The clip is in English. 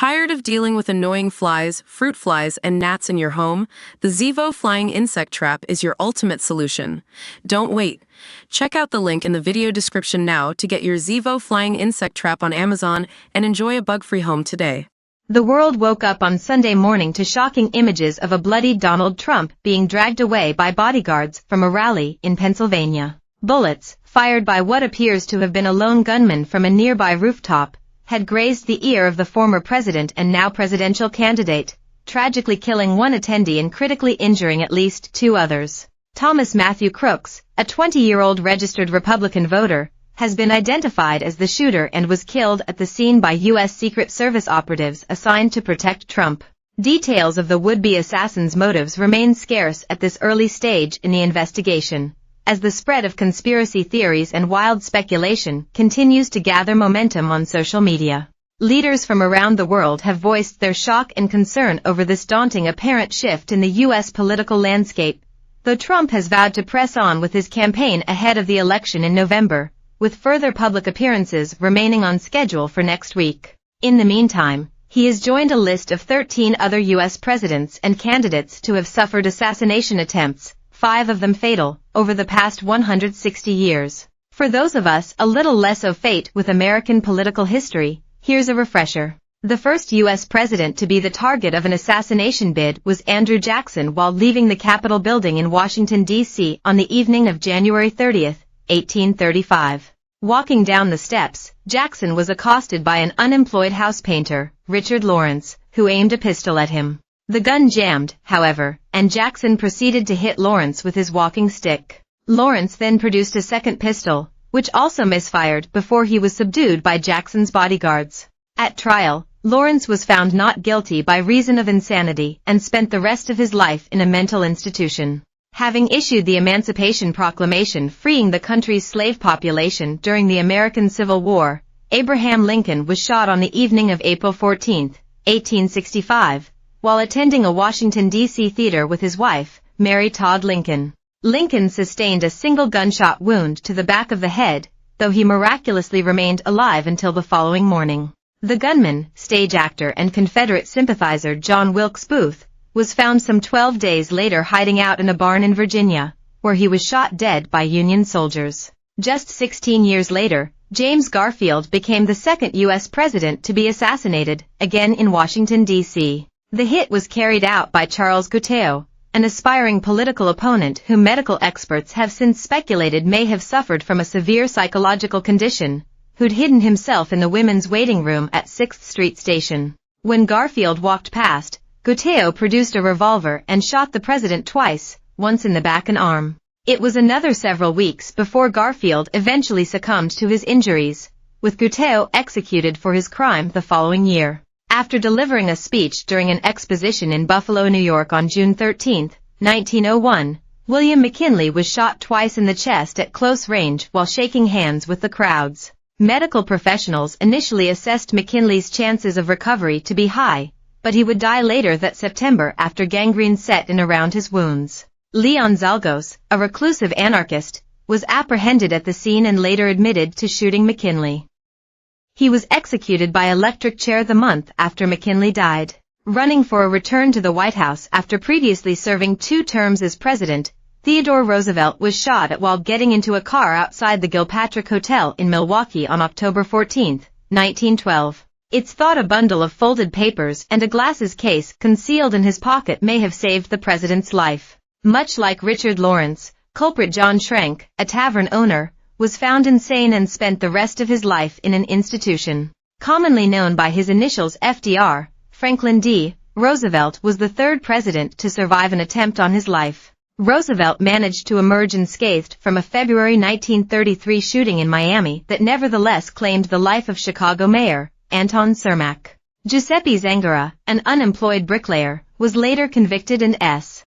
Tired of dealing with annoying flies, fruit flies, and gnats in your home? The Zevo Flying Insect Trap is your ultimate solution. Don't wait. Check out the link in the video description now to get your Zevo Flying Insect Trap on Amazon and enjoy a bug-free home today. The world woke up on Sunday morning to shocking images of a bloody Donald Trump being dragged away by bodyguards from a rally in Pennsylvania. Bullets, fired by what appears to have been a lone gunman from a nearby rooftop, had grazed the ear of the former president and now presidential candidate, tragically killing one attendee and critically injuring at least two others. Thomas Matthew Crooks, a 20-year-old registered Republican voter, has been identified as the shooter and was killed at the scene by U.S. Secret Service operatives assigned to protect Trump. Details of the would-be assassin's motives remain scarce at this early stage in the investigation, as the spread of conspiracy theories and wild speculation continues to gather momentum on social media. Leaders from around the world have voiced their shock and concern over this daunting apparent shift in the U.S. political landscape, though Trump has vowed to press on with his campaign ahead of the election in November, with further public appearances remaining on schedule for next week. In the meantime, he has joined a list of 13 other U.S. presidents and candidates to have suffered assassination attempts, 5 of them fatal, over the past 160 years. For those of us a little less au fait with American political history, here's a refresher. The first U.S. president to be the target of an assassination bid was Andrew Jackson while leaving the Capitol building in Washington, D.C. on the evening of January 30, 1835. Walking down the steps, Jackson was accosted by an unemployed house painter, Richard Lawrence, who aimed a pistol at him. The gun jammed, however, and Jackson proceeded to hit Lawrence with his walking stick. Lawrence then produced a second pistol, which also misfired before he was subdued by Jackson's bodyguards. At trial, Lawrence was found not guilty by reason of insanity and spent the rest of his life in a mental institution. Having issued the Emancipation Proclamation freeing the country's slave population during the American Civil War, Abraham Lincoln was shot on the evening of April 14, 1865, while attending a Washington, D.C. theater with his wife, Mary Todd Lincoln. Lincoln sustained a single gunshot wound to the back of the head, though he miraculously remained alive until the following morning. The gunman, stage actor and Confederate sympathizer John Wilkes Booth, was found some 12 days later hiding out in a barn in Virginia, where he was shot dead by Union soldiers. Just 16 years later, James Garfield became the second U.S. president to be assassinated, again in Washington, D.C. The hit was carried out by Charles Guteo, an aspiring political opponent whom medical experts have since speculated may have suffered from a severe psychological condition, who'd hidden himself in the women's waiting room at 6th Street Station. When Garfield walked past, Guteo produced a revolver and shot the president twice, once in the back and arm. It was another several weeks before Garfield eventually succumbed to his injuries, with Guteo executed for his crime the following year. After delivering a speech during an exposition in Buffalo, New York on June 13, 1901, William McKinley was shot twice in the chest at close range while shaking hands with the crowds. Medical professionals initially assessed McKinley's chances of recovery to be high, but he would die later that September after gangrene set in around his wounds. Leon Zalgos, a reclusive anarchist, was apprehended at the scene and later admitted to shooting McKinley. He was executed by electric chair the month after McKinley died. Running for a return to the White House after previously serving 2 terms as president, Theodore Roosevelt was shot at while getting into a car outside the Gilpatrick Hotel in Milwaukee on October 14, 1912. It's thought a bundle of folded papers and a glasses case concealed in his pocket may have saved the president's life. Much like Richard Lawrence, culprit John Schrank, a tavern owner, was found insane and spent the rest of his life in an institution. Commonly known by his initials FDR, Franklin D. Roosevelt was the third president to survive an attempt on his life. Roosevelt managed to emerge unscathed from a February 1933 shooting in Miami that nevertheless claimed the life of Chicago Mayor Anton Cermak. Giuseppe Zangara, an unemployed bricklayer, was later convicted and S.